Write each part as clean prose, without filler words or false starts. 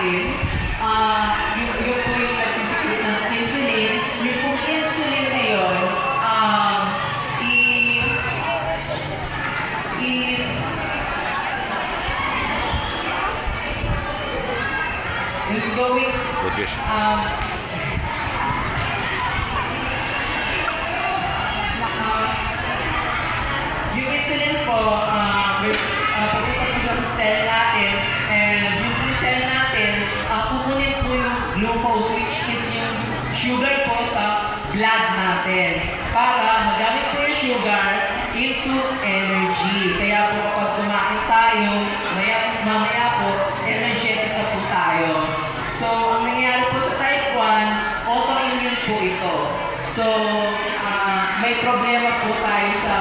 natin, yung po yung nagsisikip ng insulin, yung pong insulin na yun, is going, Produce. yung insulin po, papunta po sa cell natin, and yung cell natin, kukunin po yung glucose, which is yung sugar po sa blood natin, para magamit po yung sugar into energy. Kaya po kapag kumain tayo, mamaya po, energetic na po tayo. So, ang nangyayari po sa type 1, autoimmune po ito. So, may problema po tayo sa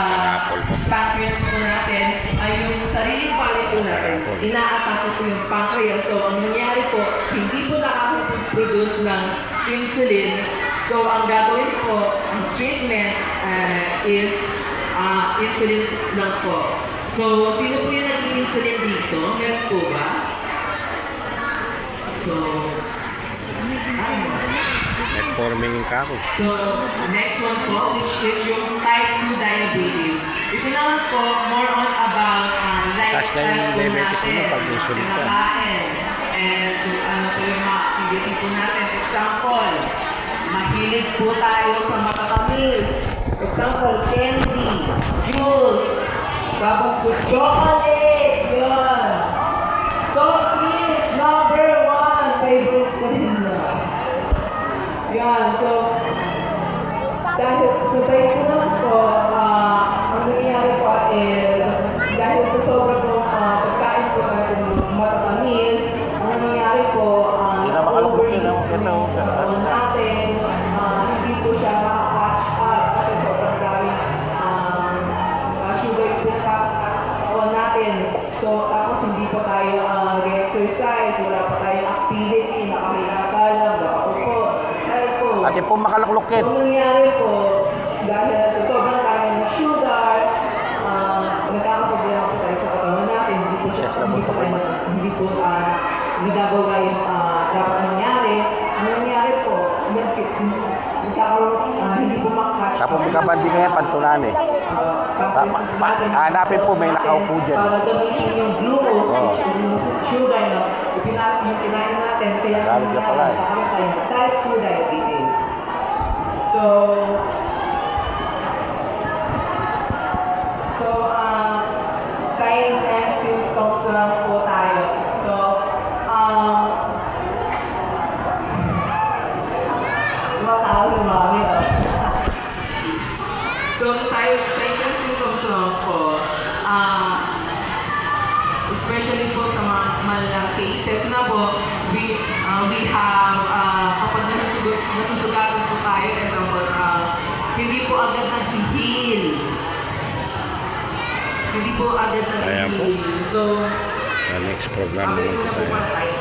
pancreas po natin, ay yung sariling palate po natin, ina-attack po yung pancreas. So, ang nangyayari po, hindi po nakakapag-produce ng insulin. So, ang gagawin po, ang treatment is insulin lang po. So, sino po yung nag-insulin dito? Meron po ba? So, Metformin ka ako. So, next one po, which is yung type 2 diabetes. Ito naman po, more on about lifestyle po diabetes natin, mo pag insulin ka. kinakain, and kung ano po yung mga activity po natin. Example, mahilig po tayo sa matatamis. Example, candy, juice, tapos po chocolate, yun. Soft drinks, number 1, favorite ko rin na. Yan, so, dahil sa type ko naman po, ang nangyayari po dahil sa sobrang pagkain po natin matatamis, ang nangyayari po, natin, hindi po siya makaka-catch up kasi sobrang daming sugar po katawan natin. So, tapos hindi pa tayo nag-exercise, wala pa tayong activity, nakahilaga lang, nakaupo. Ate po makaluklukin. Ang nangyayari po, dahil sa sobrang dami ng sugar, nagkakaproblema po tayo sa katawan natin. Hindi po nagagawa yung dapat nangyari. Ang nangyayari po, hindi po makakatch. Tapos magkabandi nga yan, pantunan eh. Hanapin po, may nakaupo dyan. Para gamitin yung glucose, yung sugar na yung kinain natin, kaya nakakaroon tayo ng type 2 diabetes. So, signs and symptoms lang po tayo. So, so, sa signs and symptoms lang po, especially po sa mga malalang cases na po, we have, kapag nasusugatan po tayo, example, hindi po agad nag-heal. Hindi po agad nag-heal. So, Sa next program naman po tayo.